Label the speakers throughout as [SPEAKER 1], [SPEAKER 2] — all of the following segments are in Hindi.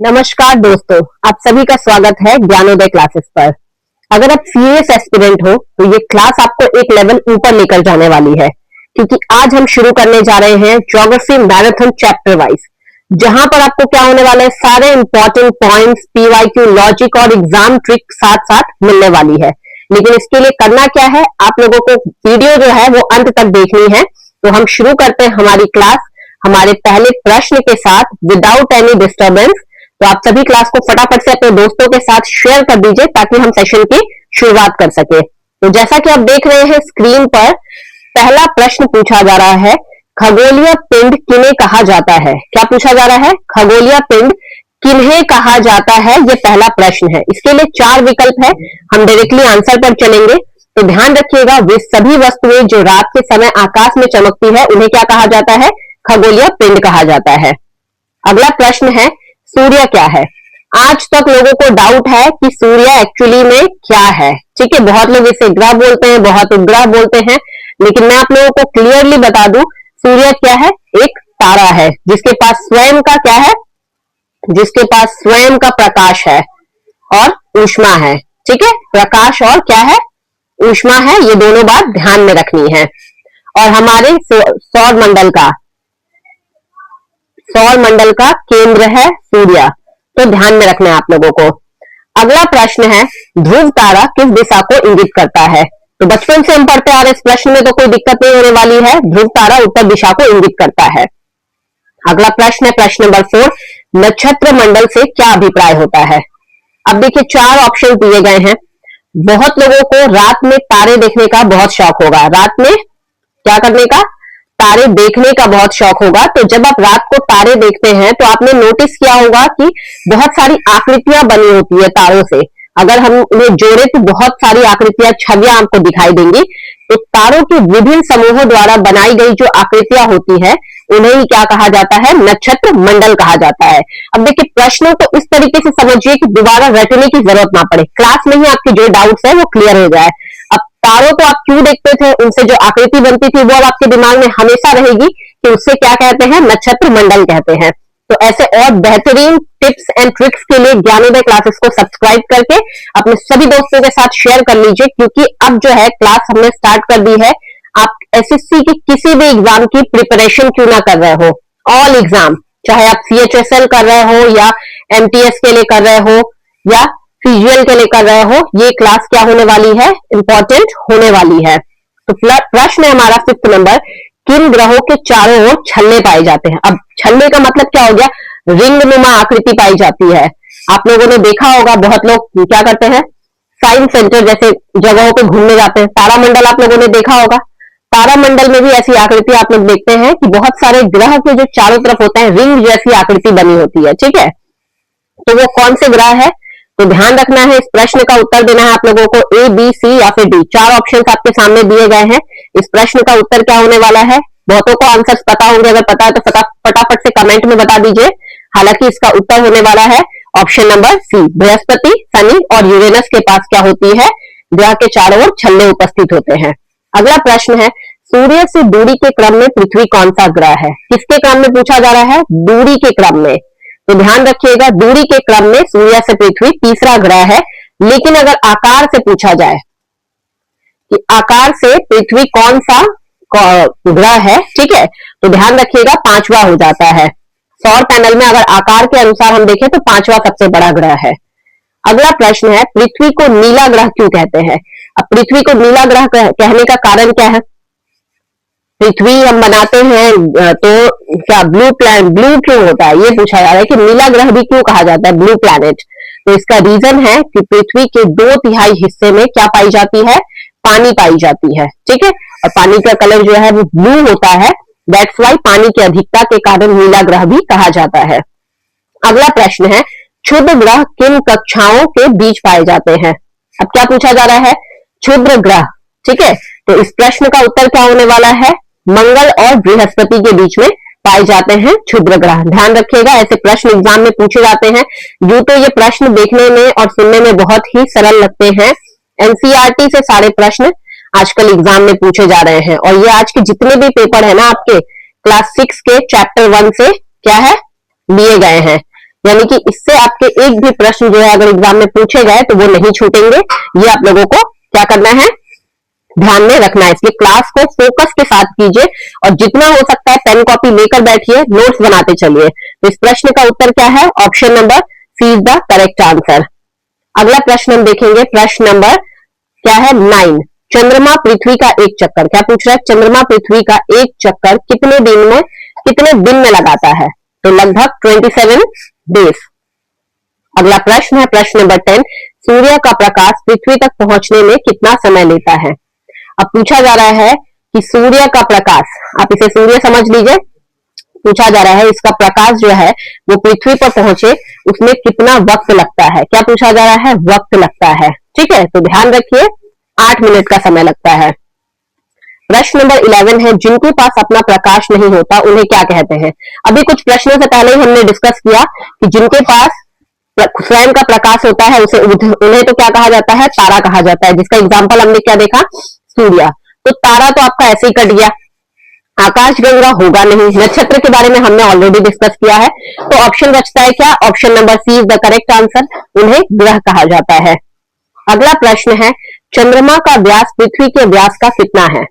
[SPEAKER 1] नमस्कार दोस्तों, आप सभी का स्वागत है ज्ञानोदय क्लासेस पर। अगर आप सीरियस एस्पिरेंट हो तो ये क्लास आपको एक लेवल ऊपर लेकर जाने वाली है, क्योंकि आज हम शुरू करने जा रहे हैं ज्योग्राफी मैराथन चैप्टर वाइज, जहां पर आपको क्या होने वाला है, सारे इंपॉर्टेंट पॉइंट्स, पीवाईक्यू, लॉजिक और एग्जाम ट्रिक साथ साथ मिलने वाली है। लेकिन इसके लिए करना क्या है, आप लोगों को वीडियो जो है वो अंत तक देखनी है। तो हम शुरू करते हैं हमारी क्लास हमारे पहले प्रश्न के साथ विदाउट एनी डिस्टर्बेंस। तो आप सभी क्लास को फटाफट से अपने दोस्तों के साथ शेयर कर दीजिए ताकि हम सेशन की शुरुआत कर सके। तो जैसा कि आप देख रहे हैं स्क्रीन पर, पहला प्रश्न पूछा जा रहा है, खगोलीय पिंड किन्हें कहा जाता है। क्या पूछा जा रहा है? खगोलीय पिंड किन्हें कहा जाता है, ये पहला प्रश्न है। इसके लिए 4 विकल्प है, हम डायरेक्टली आंसर पर चलेंगे। तो ध्यान रखिएगा, वे सभी वस्तुएं जो रात के समय आकाश में चमकती है उन्हें क्या कहा जाता है? खगोलीय पिंड कहा जाता है। अगला प्रश्न है, सूर्य क्या है। आज तक लोगों को डाउट है कि सूर्य एक्चुअली में क्या है। ठीक है, बहुत लोग इसे ग्रह बोलते हैं, बहुत उपग्रह बोलते हैं, लेकिन मैं आप लोगों को क्लियरली बता दूं, सूर्य क्या है? एक तारा है जिसके पास स्वयं का क्या है? जिसके पास स्वयं का प्रकाश है और ऊष्मा है। ठीक है, प्रकाश और क्या है? ऊष्मा है। ये दोनों बात ध्यान में रखनी है। और हमारे सौर मंडल का केंद्र है सूर्य, तो ध्यान में रखना है आप लोगों को। अगला प्रश्न है, ध्रुव तारा किस दिशा को इंगित करता है। तो बचपन से हम पढ़ते आ रहे इस प्रश्न में, तो कोई दिक्कत नहीं होने वाली है। ध्रुव तारा उत्तर दिशा को इंगित करता है। अगला प्रश्न है, प्रश्न नंबर 4, नक्षत्र मंडल से क्या अभिप्राय होता है। अब देखिए 4 ऑप्शन दिए गए हैं। बहुत लोगों को रात में तारे देखने का बहुत शौक होगा। रात में क्या करने का? तारे देखने का बहुत शौक होगा। तो जब आप रात को तारे देखते हैं तो आपने नोटिस किया होगा कि बहुत सारी आकृतियां बनी होती है तारों से। अगर हम उन्हें जोड़े तो बहुत सारी आकृतियां, छवियां आपको दिखाई देंगी। तो तारों के विभिन्न समूहों द्वारा बनाई गई जो आकृतियां होती है उन्हें ही क्या कहा जाता है? नक्षत्र मंडल कहा जाता है। अब देखिए प्रश्नों को इस तरीके से समझिए कि दोबारा रटने की जरूरत ना पड़े, क्लास में ही आपके जो डाउट्स है वो क्लियर हो जाए। अब तारों को आप क्यों देखते थे, उनसे जो आकृति बनती थी वो अब आपके दिमाग में हमेशा रहेगी कि उससे क्या कहते हैं? नक्षत्र मंडल कहते हैं। तो ऐसे और बेहतरीन टिप्स एंड ट्रिक्स के लिए ज्ञानोदय क्लासेस को सब्सक्राइब करके अपने सभी दोस्तों के साथ शेयर कर लीजिए, क्योंकि अब जो है क्लास हमने स्टार्ट कर दी है। आप एसएससी की किसी भी एग्जाम की प्रिपरेशन क्यों ना कर रहे हो, ऑल एग्जाम, चाहे आप सीएचएसएल कर रहे हो या एमटीएस के लिए कर रहे हो या सीजीएल के लिए कर रहे हो, ये क्लास क्या होने वाली है? इंपॉर्टेंट होने वाली है। तो प्रश्न है हमारा 5th नंबर, किन ग्रहों के चारों ओर छल्ले पाए जाते हैं। अब छल्ले का मतलब क्या हो गया? रिंग नुमा आकृति पाई जाती है। आप लोगों ने देखा होगा, बहुत लोग क्या करते हैं, साइंस सेंटर जैसे जगहों पे घूमने जाते हैं। तारामंडल आप लोगों ने देखा होगा, तारामंडल में भी ऐसी आकृति आप लोग देखते हैं कि बहुत सारे ग्रह के जो चारों तरफ होते हैं रिंग जैसी आकृति बनी होती है। ठीक है, तो वो कौन से ग्रह है? तो ध्यान रखना है, इस प्रश्न का उत्तर देना है आप लोगों को, ए, बी, सी या फिर डी। 4 ऑप्शन आपके सामने दिए गए हैं। इस प्रश्न का उत्तर क्या होने वाला है? बहुतों को आंसर्स पता होंगे, अगर पता है तो फटाफट से कमेंट में बता दीजिए। हालांकि इसका उत्तर होने वाला है ऑप्शन नंबर सी, बृहस्पति, शनि और यूरेनस के पास क्या होती है? ग्रह के चारों ओर छल्ले उपस्थित होते हैं। अगला प्रश्न है, सूर्य से दूरी के क्रम में पृथ्वी कौन सा ग्रह है। किसके क्रम में पूछा जा रहा है? दूरी के क्रम में। तो ध्यान रखिएगा, दूरी के क्रम में सूर्य से पृथ्वी तीसरा ग्रह है। लेकिन अगर आकार से पूछा जाए कि आकार से पृथ्वी कौन सा ग्रह है, ठीक है, तो ध्यान रखिएगा 5वां हो जाता है। सौर पैनल में अगर आकार के अनुसार हम देखें तो 5वां सबसे बड़ा ग्रह है। अगला प्रश्न है, पृथ्वी को नीला ग्रह क्यों कहते हैं। अब पृथ्वी को नीला ग्रह कहने का कारण क्या है? पृथ्वी हम बनाते हैं तो क्या ब्लू क्यों होता है, ये पूछा जा रहा है कि नीला ग्रह भी क्यों कहा जाता है ब्लू प्लैनेट। तो इसका रीजन है कि पृथ्वी के 2/3 हिस्से में क्या पाई जाती है? पानी पाई जाती है। ठीक है, और पानी का कलर जो है वो ब्लू होता है। दैट्स वाई पानी की अधिकता के कारण नीला ग्रह भी कहा जाता है। अगला प्रश्न है, क्षुद्र ग्रह किन कक्षाओं के बीच पाए जाते हैं। अब क्या पूछा जा रहा है? क्षुद्र ग्रह। ठीक है, तो इस प्रश्न का उत्तर क्या होने वाला है? मंगल और बृहस्पति के बीच में पाए जाते हैं क्षुद्र ग्रह। ध्यान रखिएगा, ऐसे प्रश्न एग्जाम में पूछे जाते हैं। यूं तो ये प्रश्न देखने में और सुनने में बहुत ही सरल लगते हैं। एनसीईआरटी से सारे प्रश्न आजकल एग्जाम में पूछे जा रहे हैं, और ये आज के जितने भी पेपर है ना आपके क्लास 6 के चैप्टर 1 से क्या है लिए गए हैं। यानी कि इससे आपके एक भी प्रश्न जो है अगर एग्जाम में पूछे गए तो वो नहीं छूटेंगे। ये आप लोगों को क्या करना है, ध्यान में रखना है। इसलिए क्लास को फोकस के साथ कीजिए और जितना हो सकता है पेन कॉपी लेकर बैठिए, नोट्स बनाते चलिए। तो इस प्रश्न का उत्तर क्या है, option number C is the correct answer. अगला प्रश्न हम देखेंगे, प्रश्न नंबर क्या है 9। चंद्रमा पृथ्वी का एक चक्कर, क्या पूछ रहा है, चंद्रमा पृथ्वी का एक चक्कर कितने दिन में लगाता है, तो लगभग 27 डेज। अगला प्रश्न है प्रश्न नंबर 10। सूर्य का प्रकाश पृथ्वी तक पहुंचने में कितना समय लेता है। अब पूछा जा रहा है कि सूर्य का प्रकाश, आप इसे सूर्य समझ लीजिए, पूछा जा रहा है इसका प्रकाश जो है वो पृथ्वी पर पहुंचे उसमें कितना वक्त लगता है। क्या पूछा जा रहा है, वक्त लगता है। ठीक है, तो ध्यान रखिए 8 मिनट का समय लगता है। प्रश्न नंबर 11 है, जिनके पास अपना प्रकाश नहीं होता उन्हें क्या कहते हैं। अभी कुछ प्रश्नों से पहले ही हमने डिस्कस किया कि जिनके पास स्वयं का प्रकाश होता है उन्हें तो क्या कहा जाता है, तारा कहा जाता है, जिसका एग्जाम्पल हमने क्या देखा, सूर्य। तो तारा तो आपका ऐसे ही कट गया, आकाशगंगा होगा नहीं, नक्षत्र के बारे में हमने ऑलरेडी डिस्कस किया है। तो ऑप्शन बचता है क्या, option number C is the correct answer, उन्हें ग्रह कहा जाता है। अगला प्रश्न है, चंद्रमा का व्यास पृथ्वी के व्यास का कितना है।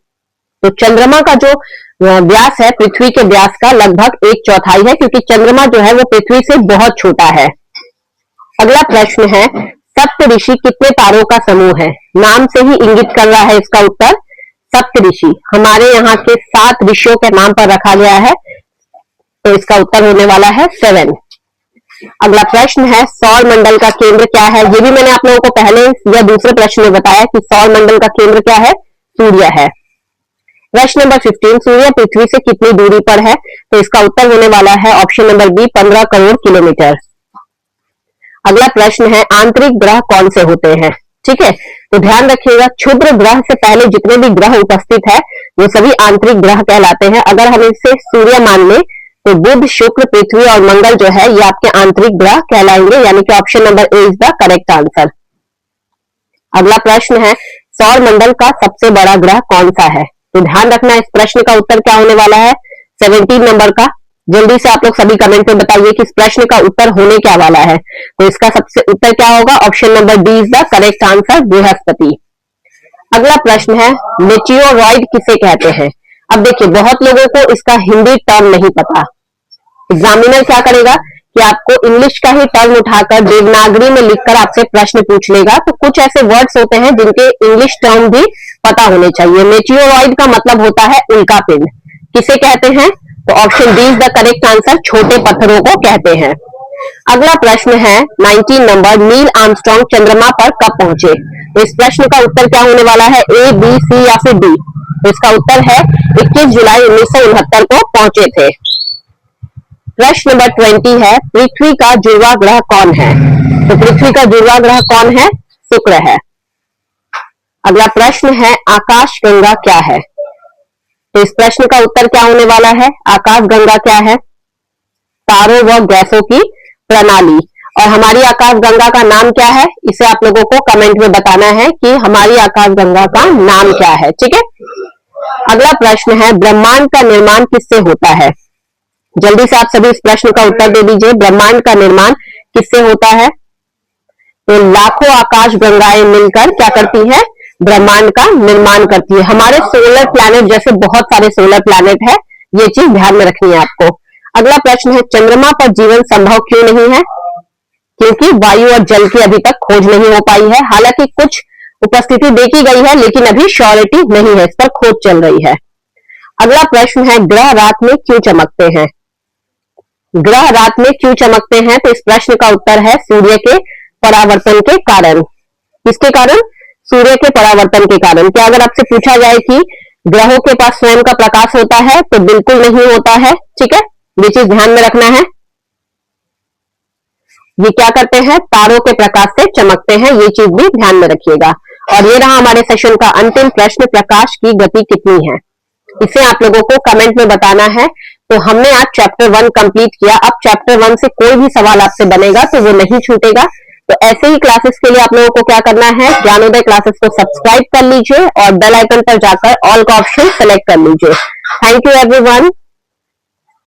[SPEAKER 1] तो चंद्रमा का जो व्यास है पृथ्वी के व्यास का लगभग 1/4 है, क्योंकि चंद्रमा जो है वो पृथ्वी से बहुत छोटा है। अगला प्रश्न है, सप्त ऋषि कितने तारों का समूह है। नाम से ही इंगित कर रहा है इसका उत्तर, सप्त ऋषि हमारे यहाँ के 7 ऋषियों के नाम पर रखा गया है, तो इसका उत्तर होने वाला है 7। अगला प्रश्न है, सौर मंडल का केंद्र क्या है। ये भी मैंने आप लोगों को पहले या दूसरे प्रश्न में बताया कि सौर मंडल का केंद्र क्या है, सूर्य है। प्रश्न नंबर 15, सूर्य पृथ्वी से कितनी दूरी पर है, तो इसका उत्तर होने वाला है option number B 15 crore kilometre. अगला प्रश्न है, आंतरिक ग्रह कौन से होते हैं। ठीक है, तो ध्यान रखिएगा क्षुद्र ग्रह से पहले जितने भी ग्रह उपस्थित है वो सभी आंतरिक ग्रह कहलाते हैं। अगर हम इसे सूर्य मान लें तो बुध, शुक्र, पृथ्वी और मंगल जो है ये आपके आंतरिक ग्रह कहलाएंगे, यानी कि option number A is the correct answer. अगला प्रश्न है, सौर मंडल का सबसे बड़ा ग्रह कौन सा है। तो ध्यान रखना इस प्रश्न का उत्तर क्या होने वाला है, 17 नंबर का। जल्दी से आप लोग सभी कमेंट में बताइए कि इस प्रश्न का उत्तर होने क्या वाला है। तो इसका सबसे उत्तर क्या होगा, option number D is the correct answer, Brihaspati. अगला प्रश्न है, मेटियोरॉइड किसे कहते हैं। अब देखिए बहुत लोगों को इसका हिंदी टर्म नहीं पता। एग्जामिनर क्या करेगा कि आपको इंग्लिश का ही टर्म उठाकर देवनागरी में लिखकर आपसे प्रश्न पूछ लेगा। तो कुछ ऐसे वर्ड्स होते हैं जिनके इंग्लिश टर्म भी पता होने चाहिए। मेटियोरॉइड का मतलब होता है उल्का पिंड, किसे कहते हैं, तो option D is the correct answer, छोटे पत्थरों को कहते हैं। अगला प्रश्न है 19 नंबर, नील आर्मस्ट्रांग चंद्रमा पर कब पहुंचे। तो इस प्रश्न का उत्तर क्या होने वाला है, ए, बी, सी या फिर डी। तो इसका उत्तर है 21 जुलाई 1969 को पहुंचे थे। प्रश्न नंबर 20 है, पृथ्वी का जुड़वा ग्रह कौन है। तो पृथ्वी का जुड़वा ग्रह कौन है, शुक्र है। अगला प्रश्न है, आकाशगंगा क्या है। तो इस प्रश्न का उत्तर क्या होने वाला है, आकाशगंगा क्या है, तारों व गैसों की प्रणाली। और हमारी आकाशगंगा का नाम क्या है, इसे आप लोगों को कमेंट में बताना है कि हमारी आकाशगंगा का नाम क्या है। ठीक है, अगला प्रश्न है, ब्रह्मांड का निर्माण किससे होता है। जल्दी से आप सभी इस प्रश्न का उत्तर दे दीजिए, ब्रह्मांड का निर्माण किससे होता है। तो लाखों आकाशगंगाएं मिलकर क्या करती है, ब्रह्मांड का निर्माण करती है। हमारे सोलर प्लैनेट जैसे बहुत सारे सोलर प्लैनेट है, ये चीज ध्यान में रखनी है आपको। अगला प्रश्न है, चंद्रमा पर जीवन संभव क्यों नहीं है। क्योंकि वायु और जल की अभी तक खोज नहीं हो पाई है। हालांकि कुछ उपस्थिति देखी गई है लेकिन अभी श्योरिटी नहीं है, इस पर खोज चल रही है। अगला प्रश्न है, ग्रह रात में क्यों चमकते हैं। ग्रह रात में क्यों चमकते हैं, तो इस प्रश्न का उत्तर है सूर्य के परावर्तन के कारण। किसके कारण, सूर्य के परावर्तन के कारण। क्या अगर आपसे पूछा जाए कि ग्रहों के पास स्वयं का प्रकाश होता है, तो बिल्कुल नहीं होता है। ठीक है, ये चीज ध्यान में रखना है। ये क्या करते हैं, तारों के प्रकाश से चमकते हैं, ये चीज भी ध्यान में रखिएगा। और ये रहा हमारे सेशन का अंतिम प्रश्न, प्रकाश की गति कितनी है। इसे आप लोगों को कमेंट में बताना है। तो हमने आज चैप्टर 1 कंप्लीट किया। अब चैप्टर 1 से कोई भी सवाल आपसे बनेगा तो वो नहीं छूटेगा। तो ऐसे ही क्लासेस के लिए आप लोगों को क्या करना है, ज्ञानोदय क्लासेस को सब्सक्राइब कर लीजिए और बेल आइकन पर जाकर ऑल का ऑप्शन सेलेक्ट कर लीजिए। Thank you everyone.